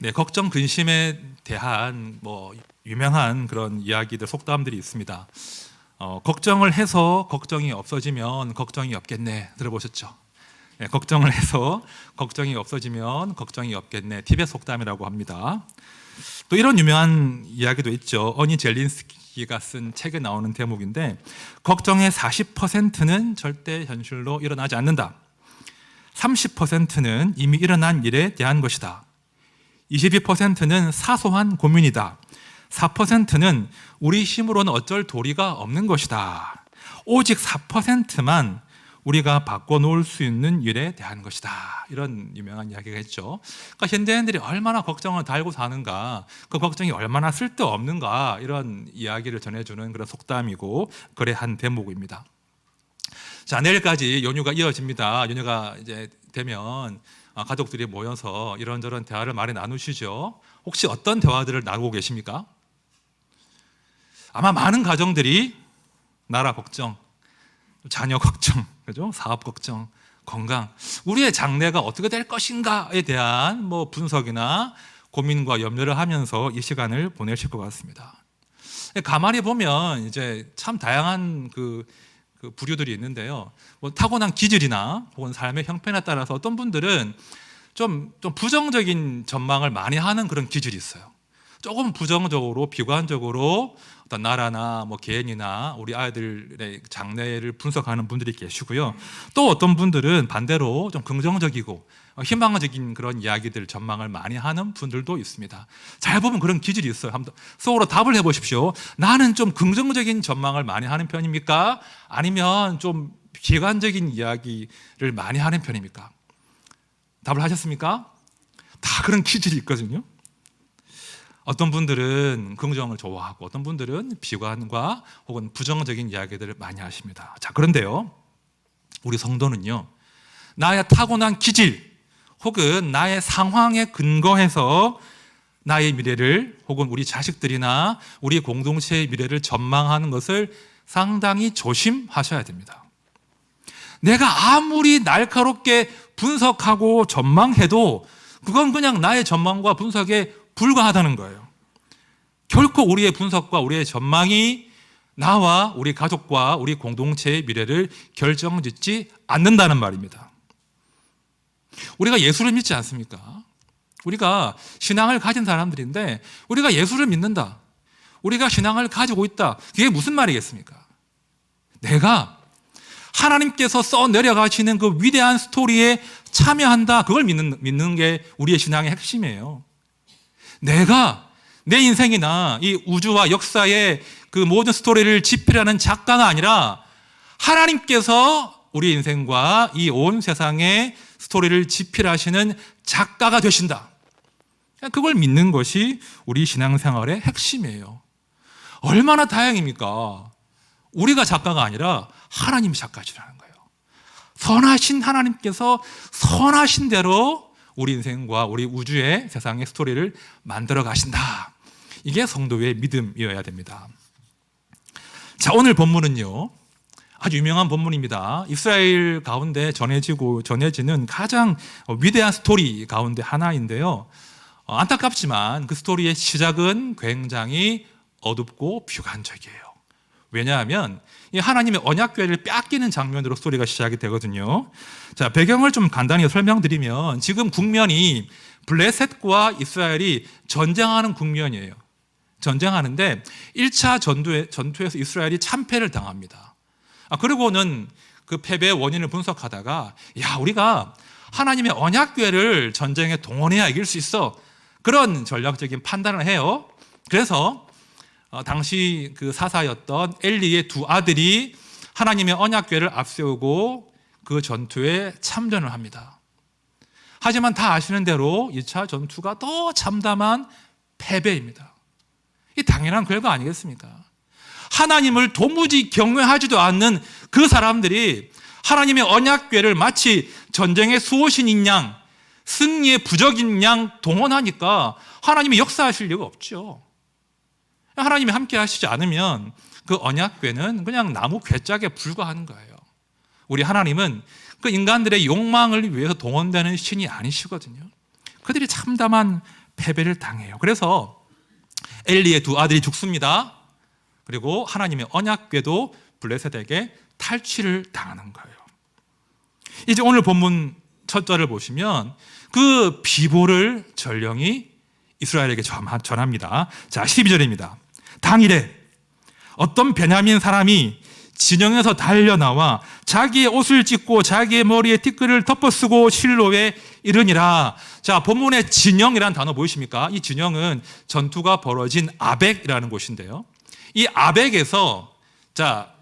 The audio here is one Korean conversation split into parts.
네, 걱정 근심에 대한 유명한 그런 이야기들, 속담들이 있습니다. 걱정을 해서 걱정이 없어지면 걱정이 없겠네. 들어보셨죠? 네, 걱정을 해서 걱정이 없어지면 걱정이 없겠네. 티벳 속담이라고 합니다. 또 이런 유명한 이야기도 있죠. 어니 젤린스키가 쓴 책에 나오는 대목인데, 걱정의 40%는 절대 현실로 일어나지 않는다. 30%는 이미 일어난 일에 대한 것이다. 22%는 사소한 고민이다. 4%는 우리 힘으로는 어쩔 도리가 없는 것이다. 오직 4%만 우리가 바꿔놓을 수 있는 일에 대한 것이다. 이런 유명한 이야기가 있죠. 그러니까 현대인들이 얼마나 걱정을 달고 사는가, 그 걱정이 얼마나 쓸데없는가, 이런 이야기를 전해주는 그런 속담이고 글의 한 대목입니다. 자, 내일까지 연휴가 이어집니다. 연휴가 이제 되면 가족들이 모여서 이런저런 대화를 많이 나누시죠. 혹시 어떤 대화들을 나누고 계십니까? 아마 많은 가정들이 나라 걱정, 자녀 걱정, 그죠? 사업 걱정, 건강, 우리의 장래가 어떻게 될 것인가에 대한 분석이나 고민과 염려를 하면서 이 시간을 보내실 것 같습니다. 가만히 보면 이제 참 다양한 그 부류들이 있는데요. 타고난 기질이나 혹은 삶의 형편에 따라서 어떤 분들은 좀 부정적인 전망을 많이 하는 그런 기질이 있어요. 조금 부정적으로, 비관적으로 어떤 나라나 개인이나 우리 아이들의 장래를 분석하는 분들이 계시고요. 또 어떤 분들은 반대로 좀 긍정적이고 희망적인 그런 이야기들, 전망을 많이 하는 분들도 있습니다. 잘 보면 그런 기질이 있어요. 한번 속으로 답을 해보십시오. 나는 좀 긍정적인 전망을 많이 하는 편입니까? 아니면 좀 비관적인 이야기를 많이 하는 편입니까? 답을 하셨습니까? 다 그런 기질이 있거든요. 어떤 분들은 긍정을 좋아하고 어떤 분들은 비관과 혹은 부정적인 이야기들을 많이 하십니다. 자, 그런데요, 우리 성도는요, 나의 타고난 기질 혹은 나의 상황에 근거해서 나의 미래를 혹은 우리 자식들이나 우리 공동체의 미래를 전망하는 것을 상당히 조심하셔야 됩니다. 내가 아무리 날카롭게 분석하고 전망해도 그건 그냥 나의 전망과 분석에 불과하다는 거예요. 결코 우리의 분석과 우리의 전망이 나와 우리 가족과 우리 공동체의 미래를 결정짓지 않는다는 말입니다. 우리가 예수를 믿지 않습니까? 우리가 신앙을 가진 사람들인데 우리가 예수를 믿는다, 우리가 신앙을 가지고 있다, 그게 무슨 말이겠습니까? 내가 하나님께서 써내려가시는 그 위대한 스토리에 참여한다, 그걸 믿는 게 우리의 신앙의 핵심이에요. 내가 내 인생이나 이 우주와 역사의 그 모든 스토리를 집필하는 작가가 아니라 하나님께서 우리 인생과 이 온 세상의 스토리를 집필하시는 작가가 되신다. 그걸 믿는 것이 우리 신앙생활의 핵심이에요. 얼마나 다행입니까? 우리가 작가가 아니라 하나님이 작가시라는 거예요. 선하신 하나님께서 선하신 대로 우리 인생과 우리 우주의 세상의 스토리를 만들어 가신다. 이게 성도의 믿음이어야 됩니다. 자, 오늘 본문은요, 아주 유명한 본문입니다. 이스라엘 가운데 전해지는 가장 위대한 스토리 가운데 하나인데요. 안타깝지만 그 스토리의 시작은 굉장히 어둡고 비관적이에요. 왜냐하면 이 하나님의 언약궤를 뺏기는 장면으로 스토리가 시작이 되거든요. 자, 배경을 좀 간단히 설명드리면 지금 국면이 블레셋과 이스라엘이 전쟁하는 국면이에요. 전쟁하는데 1차 전투에서 이스라엘이 참패를 당합니다. 그리고는 그 패배의 원인을 분석하다가, 우리가 하나님의 언약궤를 전쟁에 동원해야 이길 수 있어, 그런 전략적인 판단을 해요. 그래서 당시 그 사사였던 엘리의 두 아들이 하나님의 언약궤를 앞세우고 그 전투에 참전을 합니다. 하지만 다 아시는 대로 2차 전투가 더 참담한 패배입니다. 이 당연한 결과 아니겠습니까? 하나님을 도무지 경외하지도 않는 그 사람들이 하나님의 언약궤를 마치 전쟁의 수호신인 양, 승리의 부적인 양 동원하니까 하나님이 역사하실 리가 없죠. 하나님이 함께 하시지 않으면 그 언약궤는 그냥 나무 괴짝에 불과한 거예요. 우리 하나님은 그 인간들의 욕망을 위해서 동원되는 신이 아니시거든요. 그들이 참담한 패배를 당해요. 그래서 엘리의 두 아들이 죽습니다. 그리고 하나님의 언약궤도 블레셋에게 탈취를 당하는 거예요. 이제 오늘 본문 첫 절을 보시면 그 비보를 전령이 이스라엘에게 전합니다. 자, 12절입니다. 당일에 어떤 베냐민 사람이 진영에서 달려나와 자기의 옷을 찢고 자기의 머리에 티끌을 덮어쓰고 실로에 이르니라. 자, 본문에 진영이라는 단어 보이십니까? 이 진영은 전투가 벌어진 아벡이라는 곳인데요. 이 아벡에서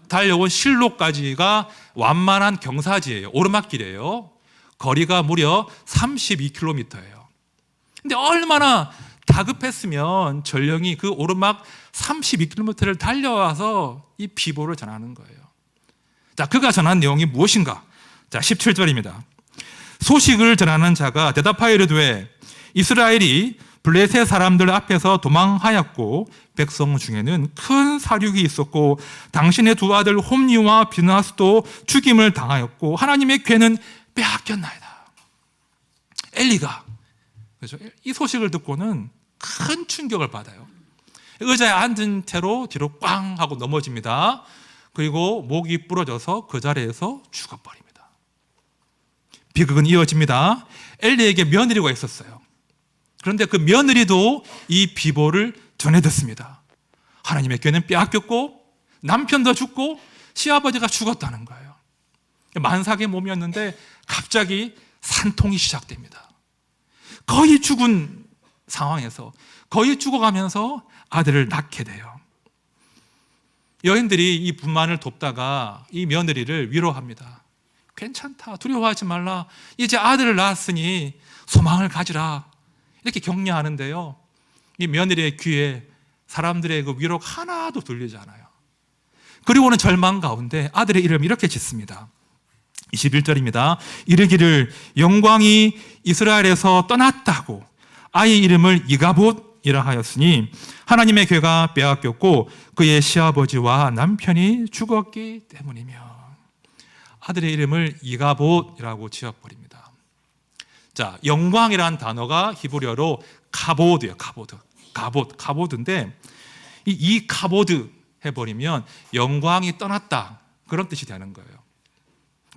달려온 실로까지가 완만한 경사지예요. 오르막길이에요. 거리가 무려 32km예요. 근데 얼마나 다급했으면 전령이 그 오르막 32km를 달려와서 이 비보를 전하는 거예요. 자, 그가 전한 내용이 무엇인가? 자, 17절입니다. 소식을 전하는 자가 대답하여 이르되 이스라엘이 블레셋 사람들 앞에서 도망하였고 백성 중에는 큰 사륙이 있었고 당신의 두 아들 홈니와 비나스도 죽임을 당하였고 하나님의 궤는 빼앗겼나이다. 엘리가 그렇죠? 이 소식을 듣고는 큰 충격을 받아요. 의자에 앉은 채로 뒤로 꽝 하고 넘어집니다. 그리고 목이 부러져서 그 자리에서 죽어버립니다. 비극은 이어집니다. 엘리에게 며느리가 있었어요. 그런데 그 며느리도 이 비보를 전해 듣습니다. 하나님의 궤는 빼앗겼고 남편도 죽고 시아버지가 죽었다는 거예요. 만삭의 몸이었는데 갑자기 산통이 시작됩니다. 거의 죽은 상황에서 거의 죽어가면서 아들을 낳게 돼요. 여인들이 이 분만을 돕다가 이 며느리를 위로합니다. 괜찮다, 두려워하지 말라, 이제 아들을 낳았으니 소망을 가지라, 이렇게 격려하는데요, 이 며느리의 귀에 사람들의 그 위로가 하나도 들리지 않아요. 그리고는 절망 가운데 아들의 이름을 이렇게 짓습니다. 21절입니다. 이르기를 영광이 이스라엘에서 떠났다고 아이 이름을 이가봇이라 하였으니 하나님의 궤가 빼앗겼고 그의 시아버지와 남편이 죽었기 때문이며. 아들의 이름을 이가봇이라고 지어버립니다. 자, 영광이라는 단어가 히브리어로 카보드예요. 카보드인데 이 카보드 해버리면 영광이 떠났다, 그런 뜻이 되는 거예요.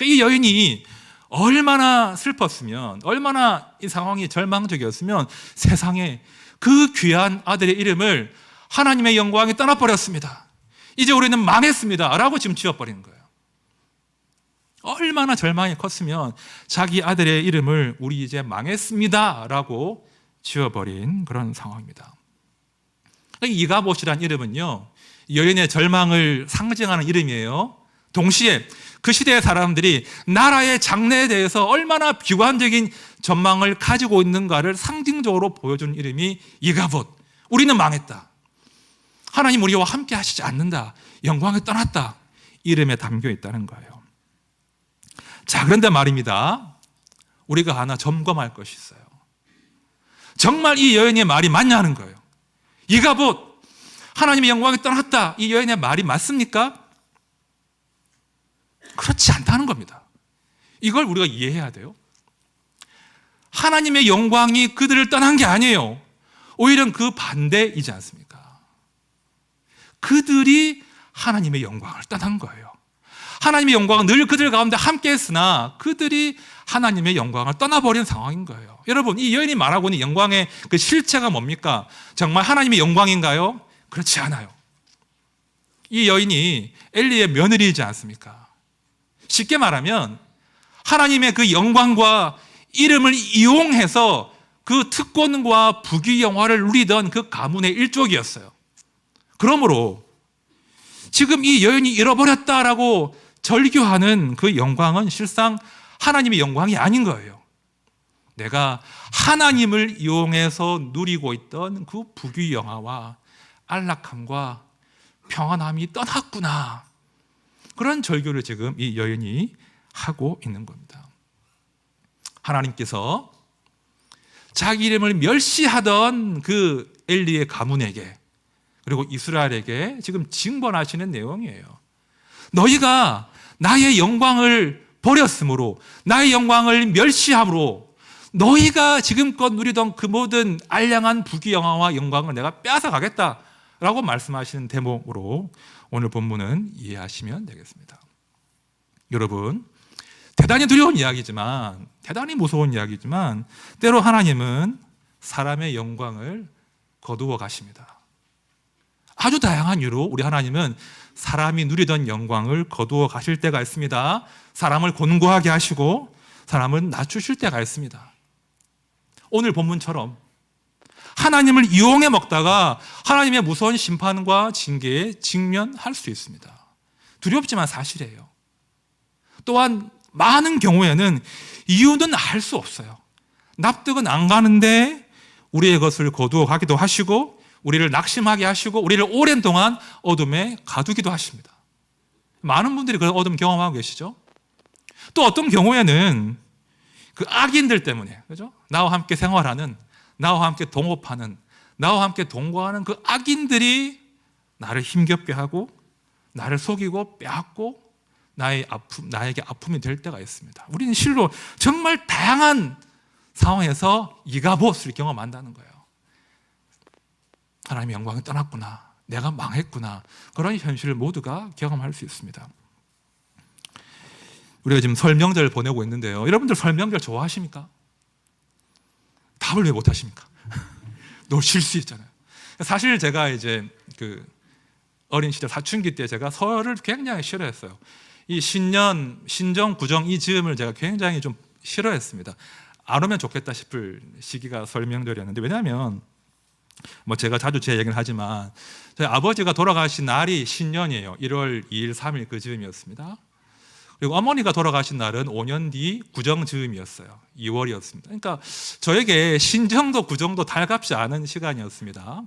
이 여인이 얼마나 슬펐으면, 얼마나 이 상황이 절망적이었으면 세상에 그 귀한 아들의 이름을 하나님의 영광이 떠나버렸습니다, 이제 우리는 망했습니다 라고 지금 지어버리는 거예요. 얼마나 절망이 컸으면 자기 아들의 이름을 우리 이제 망했습니다 라고 지어버린 그런 상황입니다. 이가봇이라는 이름은요, 여인의 절망을 상징하는 이름이에요. 동시에 그 시대의 사람들이 나라의 장래에 대해서 얼마나 비관적인 전망을 가지고 있는가를 상징적으로 보여준 이름이 이가봇. 우리는 망했다, 하나님 우리와 함께 하시지 않는다, 영광이 떠났다, 이름에 담겨 있다는 거예요. 자, 그런데 말입니다, 우리가 하나 점검할 것이 있어요. 정말 이 여인의 말이 맞냐는 거예요. 이가봇, 하나님의 영광이 떠났다, 이 여인의 말이 맞습니까? 그렇지 않다는 겁니다. 이걸 우리가 이해해야 돼요. 하나님의 영광이 그들을 떠난 게 아니에요. 오히려 그 반대이지 않습니까? 그들이 하나님의 영광을 떠난 거예요. 하나님의 영광은 늘 그들 가운데 함께 했으나 그들이 하나님의 영광을 떠나버린 상황인 거예요. 여러분, 이 여인이 말하고 있는 영광의 그 실체가 뭡니까? 정말 하나님의 영광인가요? 그렇지 않아요. 이 여인이 엘리의 며느리이지 않습니까? 쉽게 말하면 하나님의 그 영광과 이름을 이용해서 그 특권과 부귀 영화를 누리던 그 가문의 일족이었어요. 그러므로 지금 이 여인이 잃어버렸다라고 절규하는 그 영광은 실상 하나님의 영광이 아닌 거예요. 내가 하나님을 이용해서 누리고 있던 그 부귀 영화와 안락함과 평안함이 떠났구나, 그런 절규를 지금 이 여인이 하고 있는 겁니다. 하나님께서 자기 이름을 멸시하던 그 엘리의 가문에게, 그리고 이스라엘에게 지금 징벌하시는 내용이에요. 너희가 나의 영광을 버렸으므로, 나의 영광을 멸시함으로 너희가 지금껏 누리던 그 모든 알량한 부귀영화와 영광을 내가 빼앗아 가겠다라고 말씀하시는 대목으로 오늘 본문은 이해하시면 되겠습니다. 여러분, 대단히 두려운 이야기지만, 대단히 무서운 이야기지만 때로 하나님은 사람의 영광을 거두어 가십니다. 아주 다양한 이유로 우리 하나님은 사람이 누리던 영광을 거두어 가실 때가 있습니다. 사람을 곤고하게 하시고 사람을 낮추실 때가 있습니다. 오늘 본문처럼 하나님을 이용해 먹다가 하나님의 무서운 심판과 징계에 직면할 수 있습니다. 두렵지만 사실이에요. 또한 많은 경우에는 이유는 알 수 없어요. 납득은 안 가는데 우리의 것을 거두어 가기도 하시고 우리를 낙심하게 하시고 우리를 오랜 동안 어둠에 가두기도 하십니다. 많은 분들이 그런 어둠 경험하고 계시죠? 또 어떤 경우에는 그 악인들 때문에, 그죠? 나와 함께 생활하는, 나와 함께 동업하는, 나와 함께 동거하는 그 악인들이 나를 힘겹게 하고 나를 속이고 빼앗고 나에게 아픔이 될 때가 있습니다. 우리는 실로 정말 다양한 상황에서 이가봇을 경험한다는 거예요. 하나님의 영광이 떠났구나, 내가 망했구나, 그런 현실을 모두가 경험할 수 있습니다. 우리가 지금 설 명절 보내고 있는데요, 여러분들 설 명절 좋아하십니까? 답을 왜 못하십니까? 놓칠 수 있잖아요. 사실 제가 이제 그 어린 시절 사춘기 때 제가 설을 굉장히 싫어했어요. 이 신년, 신정, 구정 이 즈음을 제가 굉장히 좀 싫어했습니다. 안 오면 좋겠다 싶을 시기가 설 명절이었는데, 왜냐하면 뭐 제가 자주 제 얘기를 하지만 저희 아버지가 돌아가신 날이 신년이에요. 1월 2일, 3일 그 즈음이었습니다. 그리고 어머니가 돌아가신 날은 5년 뒤 구정 즈음이었어요. 2월이었습니다. 그러니까 저에게 신정도 구정도 달갑지 않은 시간이었습니다.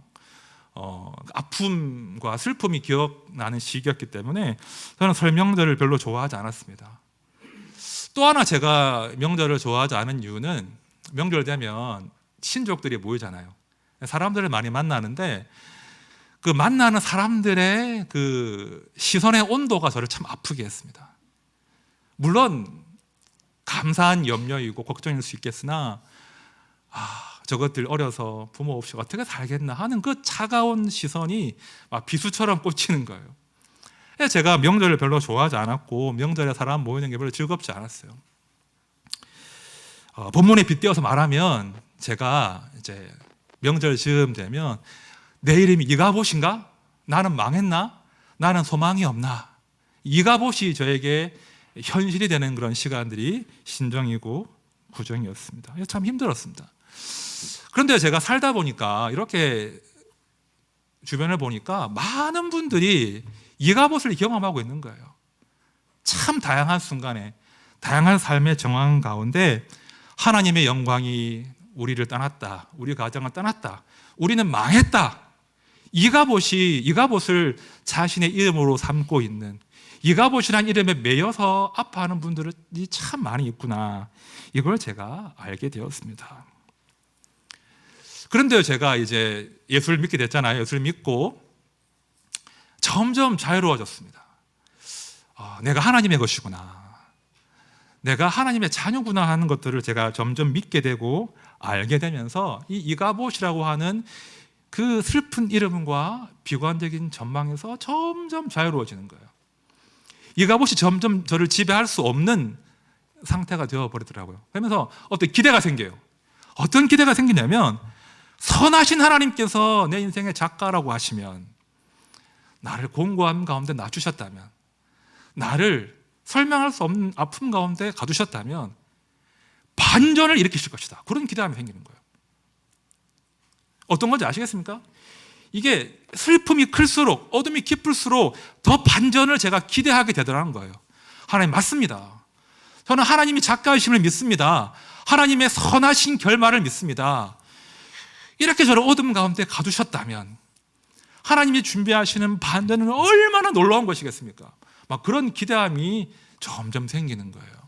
아픔과 슬픔이 기억나는 시기였기 때문에 저는 설 명절을 별로 좋아하지 않았습니다. 또 하나 제가 명절을 좋아하지 않은 이유는, 명절 되면 친족들이 모이잖아요. 사람들을 많이 만나는데 그 만나는 사람들의 그 시선의 온도가 저를 참 아프게 했습니다. 물론 감사한 염려이고 걱정일 수 있겠으나 저것들 어려서 부모 없이 어떻게 살겠나 하는 그 차가운 시선이 막 비수처럼 꽂히는 거예요. 제가 명절을 별로 좋아하지 않았고 명절에 사람 모이는 게 별로 즐겁지 않았어요. 본문에 빗대어서 말하면 제가 이제 명절 즈음 되면 내 이름이 이가봇인가? 나는 망했나? 나는 소망이 없나? 이가봇이 저에게 현실이 되는 그런 시간들이 신정이고 구정이었습니다. 참 힘들었습니다. 그런데 제가 살다 보니까 이렇게 주변을 보니까 많은 분들이 이가봇을 경험하고 있는 거예요. 참 다양한 순간에, 다양한 삶의 정황 가운데 하나님의 영광이 우리를 떠났다, 우리 가정을 떠났다, 우리는 망했다, 이가봇을 자신의 이름으로 삼고 있는, 이가봇이라는 이름에 매여서 아파하는 분들이 참 많이 있구나, 이걸 제가 알게 되었습니다. 그런데 제가 이제 예수를 믿게 됐잖아요. 예수를 믿고 점점 자유로워졌습니다. 내가 하나님의 것이구나, 내가 하나님의 자녀구나 하는 것들을 제가 점점 믿게 되고 알게 되면서 이 이가봇이라고 하는 그 슬픈 이름과 비관적인 전망에서 점점 자유로워지는 거예요. 이가봇이 점점 저를 지배할 수 없는 상태가 되어버리더라고요. 그러면서 어떤 기대가 생겨요. 어떤 기대가 생기냐면, 선하신 하나님께서 내 인생의 작가라고 하시면, 나를 공고함 가운데 낮추셨다면, 나를 설명할 수 없는 아픔 가운데 가두셨다면 반전을 일으키실 것이다, 그런 기대감이 생기는 거예요. 어떤 건지 아시겠습니까? 이게 슬픔이 클수록, 어둠이 깊을수록 더 반전을 제가 기대하게 되더라는 거예요. 하나님 맞습니다. 저는 하나님이 작가이심을 믿습니다. 하나님의 선하신 결말을 믿습니다. 이렇게 저를 어둠 가운데 가두셨다면 하나님이 준비하시는 반전은 얼마나 놀라운 것이겠습니까? 막 그런 기대함이 점점 생기는 거예요.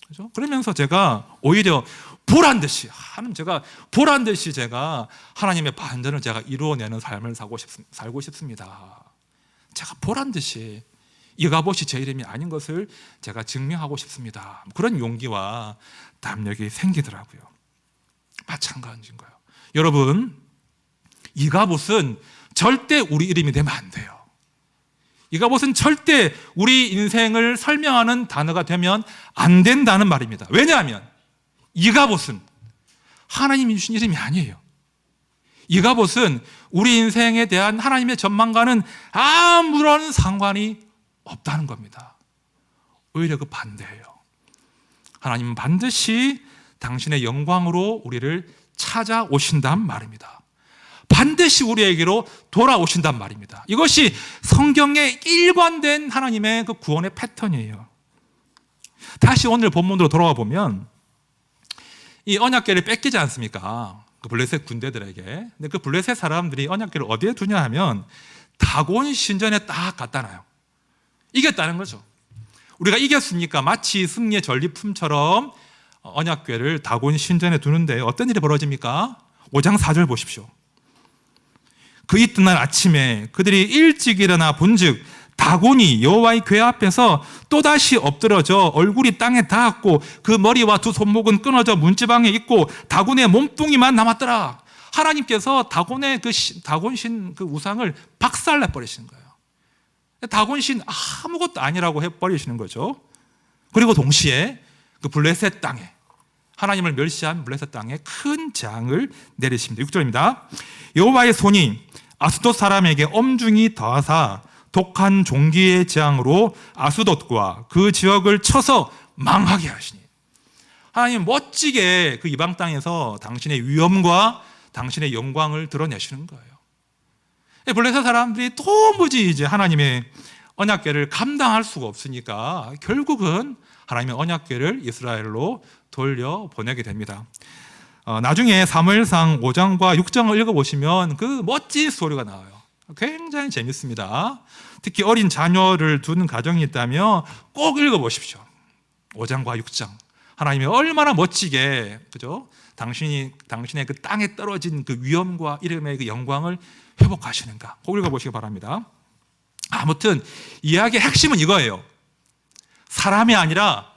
그렇죠? 그러면서 제가 오히려 보란듯이 제가 하나님의 반전을 제가 이루어내는 삶을 살고 싶습니다. 제가 보란듯이 이가봇이 제 이름이 아닌 것을 제가 증명하고 싶습니다. 그런 용기와 담력이 생기더라고요. 마찬가지인 거예요. 여러분, 이가봇은 절대 우리 이름이 되면 안 돼요. 이가봇은 절대 우리 인생을 설명하는 단어가 되면 안 된다는 말입니다. 왜냐하면 이가봇은 하나님이 주신 이름이 아니에요. 이가봇은 우리 인생에 대한 하나님의 전망과는 아무런 상관이 없다는 겁니다. 오히려 그 반대예요. 하나님은 반드시 당신의 영광으로 우리를 찾아오신단 말입니다. 반드시 우리에게로 돌아오신단 말입니다. 이것이 성경에 일관된 하나님의 그 구원의 패턴이에요. 다시 오늘 본문으로 돌아와 보면 이 언약궤를 뺏기지 않습니까? 그 블레셋 군대들에게. 근데 그 블레셋 사람들이 언약궤를 어디에 두냐 하면 다곤 신전에 딱 갖다 놔요. 이겼다는 거죠. 우리가 이겼으니까 마치 승리의 전리품처럼 언약궤를 다곤 신전에 두는데 어떤 일이 벌어집니까? 5장 4절 보십시오. 그 이튿날 아침에 그들이 일찍 일어나 본즉 다곤이 여호와의 궤 앞에서 또다시 엎드러져 얼굴이 땅에 닿았고 그 머리와 두 손목은 끊어져 문지방에 있고 다곤의 몸뚱이만 남았더라. 하나님께서 다곤의 다곤신 그 우상을 박살내 버리시는 거예요. 다곤신 아무것도 아니라고 해버리시는 거죠. 그리고 동시에 그 블레셋 땅에, 하나님을 멸시한 블레셋 땅에 큰 재앙을 내리십니다. 6절입니다. 여호와의 손이 아스돗 사람에게 엄중히 더하사 독한 종기의 재앙으로 아스돗과 그 지역을 쳐서 망하게 하시니. 하나님 멋지게 그 이방 땅에서 당신의 위엄과 당신의 영광을 드러내시는 거예요. 블레셋 사람들이 도무지 이제 하나님의 언약궤를 감당할 수가 없으니까 결국은 하나님의 언약궤를 이스라엘로 돌려 보내게 됩니다. 나중에 사무엘상 5장과 6장을 읽어보시면 그 멋진 스토리가 나와요. 굉장히 재밌습니다. 특히 어린 자녀를 두는 가정이 있다면 꼭 읽어보십시오. 5장과 6장. 하나님이 얼마나 멋지게, 그죠? 당신의 그 땅에 떨어진 그 위엄과 이름의 그 영광을 회복하시는가. 꼭 읽어보시기 바랍니다. 아무튼 이야기의 핵심은 이거예요. 사람이 아니라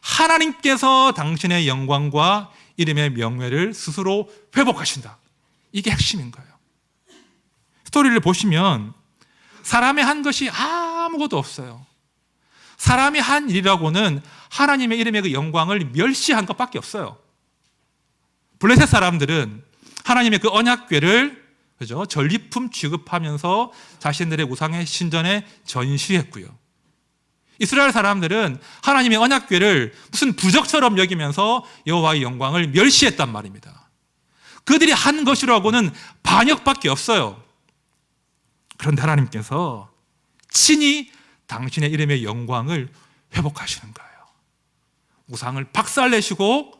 하나님께서 당신의 영광과 이름의 명예를 스스로 회복하신다. 이게 핵심인 거예요. 스토리를 보시면 사람이 한 것이 아무것도 없어요. 사람이 한 일이라고는 하나님의 이름의 그 영광을 멸시한 것밖에 없어요. 블레셋 사람들은 하나님의 그 언약궤를, 그죠? 전리품 취급하면서 자신들의 우상의 신전에 전시했고요. 이스라엘 사람들은 하나님의 언약궤를 무슨 부적처럼 여기면서 여호와의 영광을 멸시했단 말입니다. 그들이 한 것이라고는 반역밖에 없어요. 그런데 하나님께서 친히 당신의 이름의 영광을 회복하시는 거예요. 우상을 박살내시고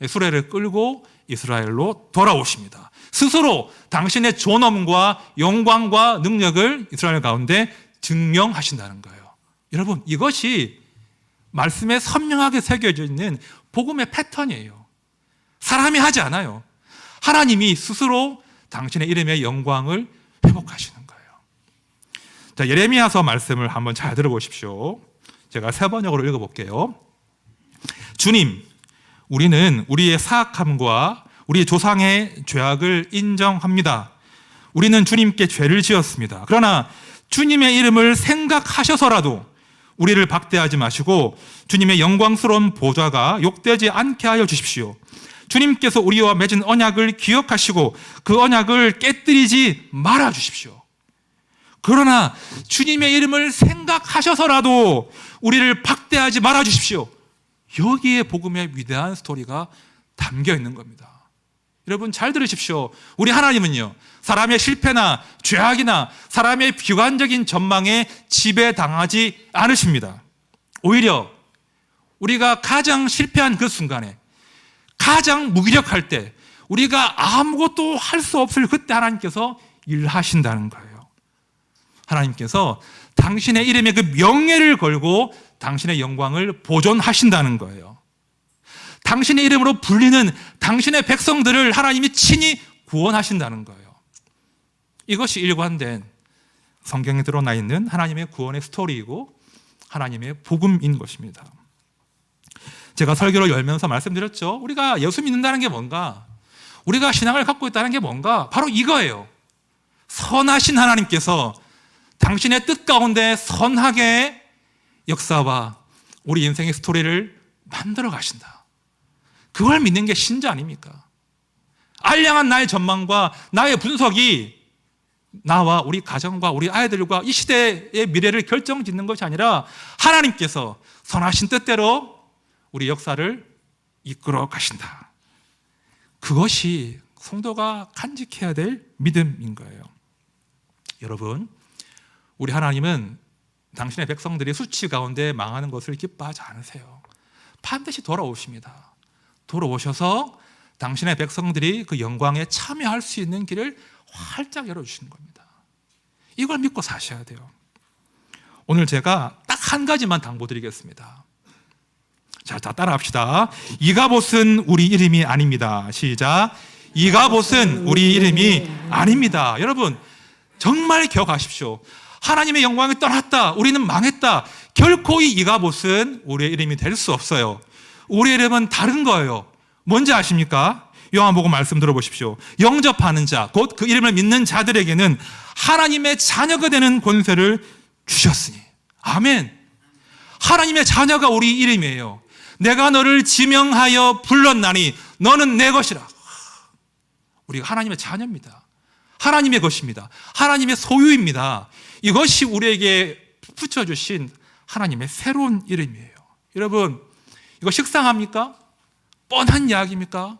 수레를 끌고 이스라엘로 돌아오십니다. 스스로 당신의 존엄과 영광과 능력을 이스라엘 가운데 증명하신다는 거예요. 여러분, 이것이 말씀에 선명하게 새겨져 있는 복음의 패턴이에요. 사람이 하지 않아요. 하나님이 스스로 당신의 이름의 영광을 회복하시는 거예요. 자, 예레미야서 말씀을 한번 잘 들어보십시오. 제가 세 번역으로 읽어볼게요. 주님, 우리는 우리의 사악함과 우리 조상의 죄악을 인정합니다. 우리는 주님께 죄를 지었습니다. 그러나 주님의 이름을 생각하셔서라도 우리를 박대하지 마시고 주님의 영광스러운 보좌가 욕되지 않게 하여 주십시오. 주님께서 우리와 맺은 언약을 기억하시고 그 언약을 깨뜨리지 말아 주십시오. 그러나 주님의 이름을 생각하셔서라도 우리를 박대하지 말아 주십시오. 여기에 복음의 위대한 스토리가 담겨 있는 겁니다. 여러분 잘 들으십시오. 우리 하나님은요, 사람의 실패나 죄악이나 사람의 비관적인 전망에 지배당하지 않으십니다. 오히려 우리가 가장 실패한 그 순간에, 가장 무기력할 때, 우리가 아무것도 할 수 없을 그때 하나님께서 일하신다는 거예요. 하나님께서 당신의 이름에 그 명예를 걸고 당신의 영광을 보존하신다는 거예요. 당신의 이름으로 불리는 당신의 백성들을 하나님이 친히 구원하신다는 거예요. 이것이 일관된 성경에 드러나 있는 하나님의 구원의 스토리이고 하나님의 복음인 것입니다. 제가 설교를 열면서 말씀드렸죠. 우리가 예수 믿는다는 게 뭔가? 우리가 신앙을 갖고 있다는 게 뭔가? 바로 이거예요. 선하신 하나님께서 당신의 뜻 가운데 선하게 역사와 우리 인생의 스토리를 만들어 가신다. 그걸 믿는 게 신자 아닙니까? 알량한 나의 전망과 나의 분석이 나와 우리 가정과 우리 아이들과 이 시대의 미래를 결정짓는 것이 아니라 하나님께서 선하신 뜻대로 우리 역사를 이끌어 가신다. 그것이 성도가 간직해야 될 믿음인 거예요. 여러분, 우리 하나님은 당신의 백성들이 수치 가운데 망하는 것을 기뻐하지 않으세요. 반드시 돌아오십니다. 돌아오셔서 당신의 백성들이 그 영광에 참여할 수 있는 길을 활짝 열어주시는 겁니다. 이걸 믿고 사셔야 돼요. 오늘 제가 딱 한 가지만 당부드리겠습니다. 자, 따라합시다. 이가봇은 우리 이름이 아닙니다. 시작. 이가봇은 우리 이름이 아닙니다. 여러분, 정말 기억하십시오. 하나님의 영광이 떠났다, 우리는 망했다. 결코 이 이가봇은 우리의 이름이 될 수 없어요. 우리의 이름은 다른 거예요. 뭔지 아십니까? 요한복음 말씀 들어보십시오. 영접하는 자, 곧 그 이름을 믿는 자들에게는 하나님의 자녀가 되는 권세를 주셨으니. 아멘. 하나님의 자녀가 우리 이름이에요. 내가 너를 지명하여 불렀나니 너는 내 것이라. 우리가 하나님의 자녀입니다. 하나님의 것입니다. 하나님의 소유입니다. 이것이 우리에게 붙여주신 하나님의 새로운 이름이에요. 여러분, 이거 식상합니까? 뻔한 이야기입니까?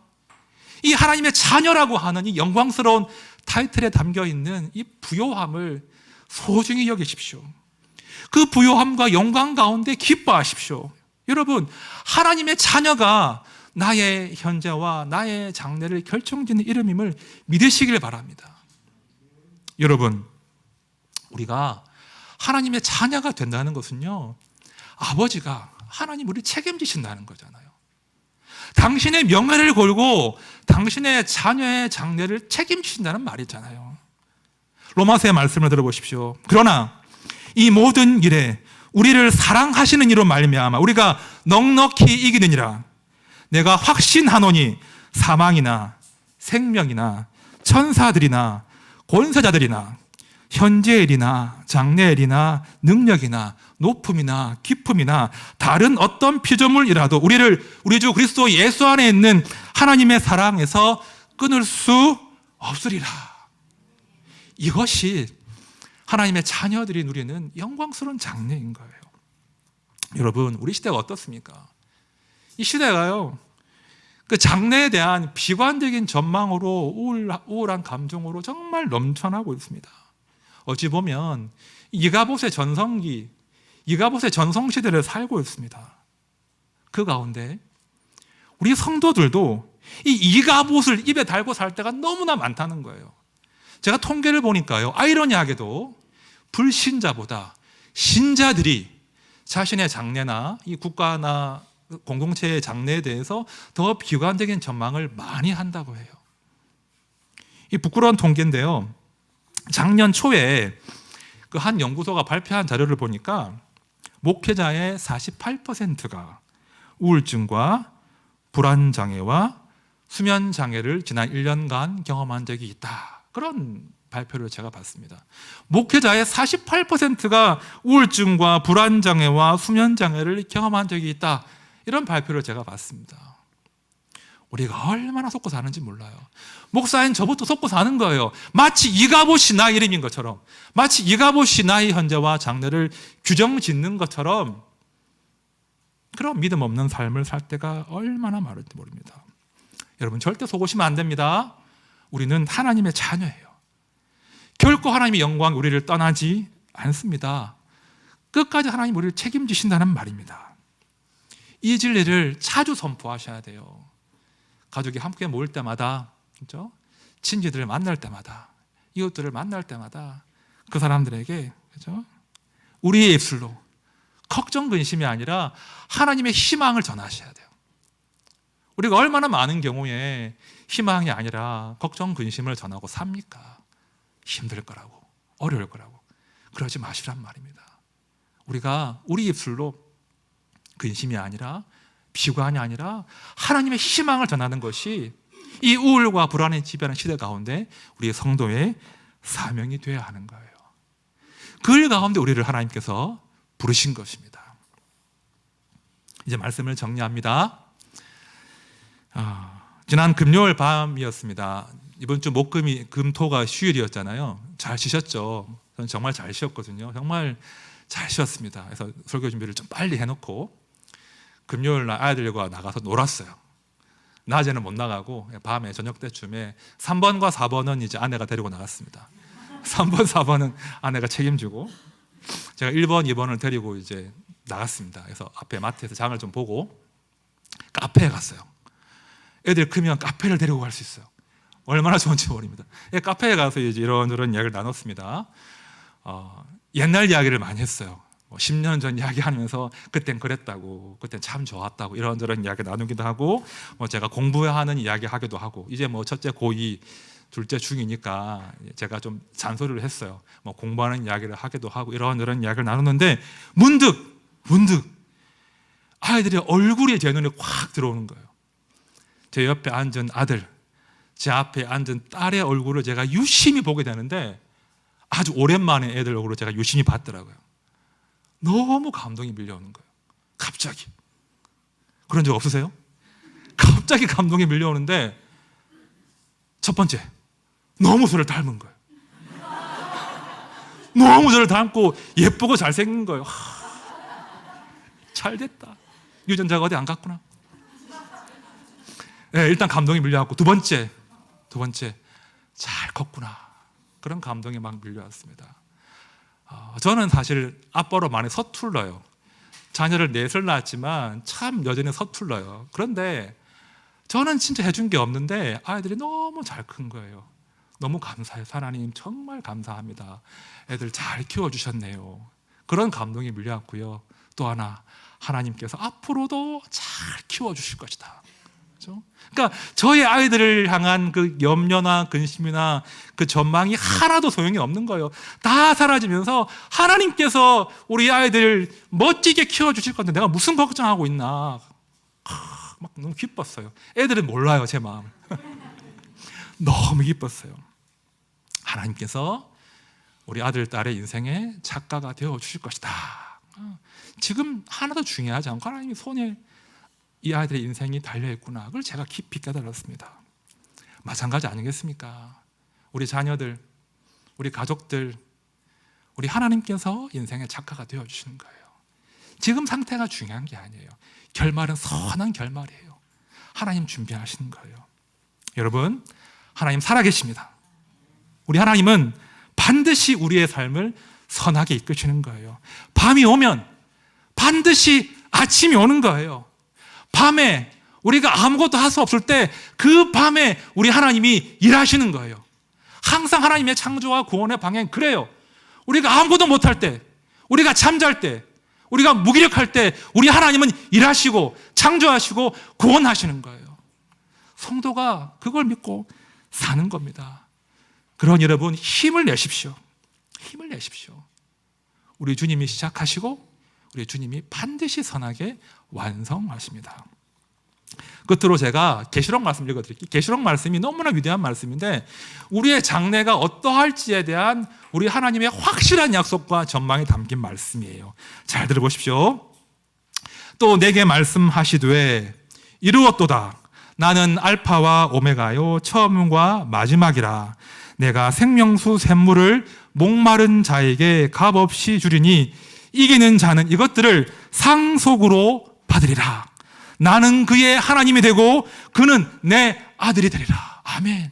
이 하나님의 자녀라고 하는 이 영광스러운 타이틀에 담겨있는 이 부요함을 소중히 여기십시오. 그 부요함과 영광 가운데 기뻐하십시오. 여러분, 하나님의 자녀가 나의 현재와 나의 장래를 결정짓는 이름임을 믿으시길 바랍니다. 여러분, 우리가 하나님의 자녀가 된다는 것은요, 아버지가 하나님 우리를 책임지신다는 거잖아요. 당신의 명예를 걸고 당신의 자녀의 장래를 책임지신다는 말이잖아요. 로마서의 말씀을 들어보십시오. 그러나 이 모든 일에 우리를 사랑하시는 이로 말미암아 우리가 넉넉히 이기느니라. 내가 확신하노니 사망이나 생명이나 천사들이나 권세자들이나 현재일이나 장래일이나 능력이나 높음이나 깊음이나 다른 어떤 피조물이라도 우리 주 그리스도 예수 안에 있는 하나님의 사랑에서 끊을 수 없으리라. 이것이 하나님의 자녀들이 누리는 영광스러운 장래인 거예요. 여러분, 우리 시대가 어떻습니까? 이 시대가요, 그 장래에 대한 비관적인 전망으로 우울한 감정으로 정말 넘쳐나고 있습니다. 어찌 보면 이가봇의 전성기, 이가봇의 전성시대를 살고 있습니다. 그 가운데 우리 성도들도 이 이가봇을 입에 달고 살 때가 너무나 많다는 거예요. 제가 통계를 보니까요, 아이러니하게도 불신자보다 신자들이 자신의 장래나 이 국가나 공동체의 장래에 대해서 더 비관적인 전망을 많이 한다고 해요. 이 부끄러운 통계인데요, 작년 초에 그 한 연구소가 발표한 자료를 보니까 목회자의 48%가 우울증과 불안장애와 수면장애를 지난 1년간 경험한 적이 있다. 그런 발표를 제가 봤습니다. 목회자의 48%가 우울증과 불안장애와 수면장애를 경험한 적이 있다. 이런 발표를 제가 봤습니다. 우리가 얼마나 속고 사는지 몰라요. 목사인 저부터 속고 사는 거예요. 마치 이가봇이 나의 이름인 것처럼, 마치 이가봇이 나의 현재와 장래를 규정짓는 것처럼 그런 믿음 없는 삶을 살 때가 얼마나 많을지 모릅니다. 여러분, 절대 속으시면 안 됩니다. 우리는 하나님의 자녀예요. 결코 하나님의 영광이 우리를 떠나지 않습니다. 끝까지 하나님 우리를 책임지신다는 말입니다. 이 진리를 자주 선포하셔야 돼요. 가족이 함께 모일 때마다, 그렇죠? 친지들을 만날 때마다, 이웃들을 만날 때마다 그 사람들에게, 그렇죠? 우리의 입술로 걱정 근심이 아니라 하나님의 희망을 전하셔야 돼요. 우리가 얼마나 많은 경우에 희망이 아니라 걱정 근심을 전하고 삽니까? 힘들 거라고, 어려울 거라고. 그러지 마시란 말입니다. 우리가 우리 입술로 근심이 아니라 비관이 아니라 하나님의 희망을 전하는 것이 이 우울과 불안에 지배하는 시대 가운데 우리 성도의 사명이 되어야 하는 거예요. 그 일 가운데 우리를 하나님께서 부르신 것입니다. 이제 말씀을 정리합니다. 지난 금요일 밤이었습니다. 이번 주 금토가 휴일이었잖아요. 잘 쉬셨죠? 저는 정말 잘 쉬었거든요. 정말 잘 쉬었습니다. 그래서 설교 준비를 좀 빨리 해놓고 금요일 날 아이들과 나가서 놀았어요. 낮에는 못 나가고 밤에 저녁 때쯤에 3번과 4번은 이제 아내가 데리고 나갔습니다. 3번, 4번은 아내가 책임지고 제가 1번, 2번을 데리고 이제 나갔습니다. 그래서 앞에 마트에서 장을 좀 보고 카페에 갔어요. 애들 크면 카페를 데리고 갈 수 있어요. 얼마나 좋은지 모릅니다. 카페에 가서 이제 이런저런 이야기를 나눴습니다. 옛날 이야기를 많이 했어요. 10년 전 이야기하면서 그땐 그랬다고, 그땐 참 좋았다고 이런저런 이야기 나누기도 하고, 제가 공부하는 이야기 하기도 하고, 이제 첫째 고2, 둘째 중2니까 제가 좀 잔소리를 했어요. 공부하는 이야기를 하기도 하고 이런저런 이야기를 나누는데 문득 아이들의 얼굴이 제 눈에 확 들어오는 거예요. 제 옆에 앉은 아들, 제 앞에 앉은 딸의 얼굴을 제가 유심히 보게 되는데 아주 오랜만에 애들 얼굴을 제가 유심히 봤더라고요. 너무 감동이 밀려오는 거예요. 갑자기. 그런 적 없으세요? 갑자기 감동이 밀려오는데 첫 번째, 너무 저를 닮은 거예요. 너무 저를 닮고 예쁘고 잘생긴 거예요. 잘 됐다. 유전자가 어디 안 갔구나. 네, 일단 감동이 밀려왔고 두 번째 잘 컸구나. 그런 감동이 막 밀려왔습니다. 저는 사실 아빠로 많이 서툴러요. 자녀를 넷을 낳았지만 참 여전히 서툴러요. 그런데 저는 진짜 해준 게 없는데 아이들이 너무 잘 큰 거예요. 너무 감사해요. 하나님 정말 감사합니다. 애들 잘 키워주셨네요. 그런 감동이 밀려왔고요. 또 하나, 하나님께서 앞으로도 잘 키워주실 것이다. 그렇죠? 그러니까 저의 아이들을 향한 그 염려나 근심이나 그 전망이 하나도 소용이 없는 거예요. 다 사라지면서 하나님께서 우리 아이들을 멋지게 키워주실 건데 내가 무슨 걱정하고 있나. 막 너무 기뻤어요. 애들은 몰라요, 제 마음. 너무 기뻤어요. 하나님께서 우리 아들, 딸의 인생의 작가가 되어 주실 것이다. 지금 하나도 중요하지 않고 하나님의 손에 이 아이들의 인생이 달려있구나. 그걸 제가 깊이 깨달았습니다. 마찬가지 아니겠습니까? 우리 자녀들, 우리 가족들, 우리 하나님께서 인생의 작가가 되어주시는 거예요. 지금 상태가 중요한 게 아니에요. 결말은 선한 결말이에요. 하나님 준비하시는 거예요. 여러분, 하나님 살아계십니다. 우리 하나님은 반드시 우리의 삶을 선하게 이끄시는 거예요. 밤이 오면 반드시 아침이 오는 거예요. 밤에 우리가 아무것도 할 수 없을 때 그 밤에 우리 하나님이 일하시는 거예요. 항상 하나님의 창조와 구원의 방향이 그래요. 우리가 아무것도 못할 때, 우리가 잠잘 때, 우리가 무기력할 때 우리 하나님은 일하시고 창조하시고 구원하시는 거예요. 성도가 그걸 믿고 사는 겁니다. 그런 여러분 힘을 내십시오. 힘을 내십시오. 우리 주님이 시작하시고 우리 주님이 반드시 선하게 완성하십니다. 끝으로 제가 계시록 말씀 읽어드릴게요. 계시록 말씀이 너무나 위대한 말씀인데 우리의 장래가 어떠할지에 대한 우리 하나님의 확실한 약속과 전망이 담긴 말씀이에요. 잘 들어보십시오. 또 내게 말씀하시되 이루었도다. 나는 알파와 오메가요 처음과 마지막이라. 내가 생명수 샘물을 목마른 자에게 값없이 주리니 이기는 자는 이것들을 상속으로 받으리라. 나는 그의 하나님이 되고 그는 내 아들이 되리라. 아멘.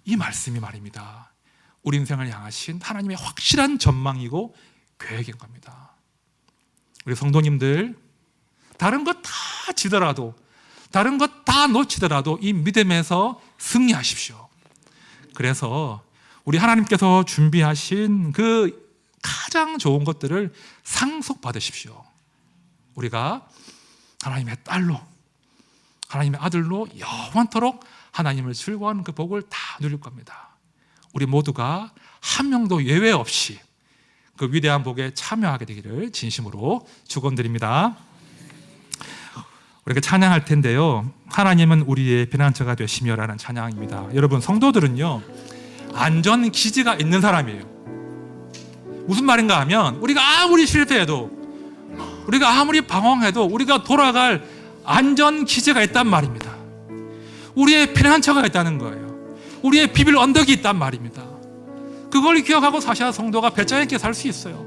이 말씀이 말입니다. 우리 인생을 향하신 하나님의 확실한 전망이고 계획인 겁니다. 우리 성도님들 다른 것 다 지더라도 다른 것 다 놓치더라도 이 믿음에서 승리하십시오. 그래서 우리 하나님께서 준비하신 그 가장 좋은 것들을 상속받으십시오. 우리가 하나님의 딸로, 하나님의 아들로 영원토록 하나님을 즐거워하는 그 복을 다 누릴 겁니다. 우리 모두가 한 명도 예외 없이 그 위대한 복에 참여하게 되기를 진심으로 축원드립니다. 우리가 찬양할 텐데요. 하나님은 우리의 피난처가 되시며라는 찬양입니다. 여러분, 성도들은요, 안전 기지가 있는 사람이에요. 무슨 말인가 하면 우리가 아무리 실패해도, 우리가 아무리 방황해도 우리가 돌아갈 안전 기지가 있단 말입니다. 우리의 피난처가 있다는 거예요. 우리의 비빌 언덕이 있단 말입니다. 그걸 기억하고 사셔야 성도가 배짱 있게 살 수 있어요.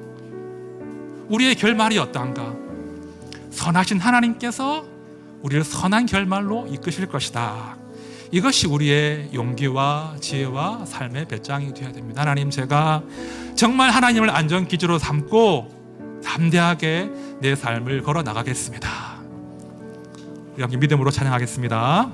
우리의 결말이 어떠한가? 선하신 하나님께서 우리를 선한 결말로 이끄실 것이다. 이것이 우리의 용기와 지혜와 삶의 배짱이 되어야 됩니다. 하나님, 제가 정말 하나님을 안전기지로 삼고 담대하게 내 삶을 걸어 나가겠습니다. 우리 함께 믿음으로 찬양하겠습니다.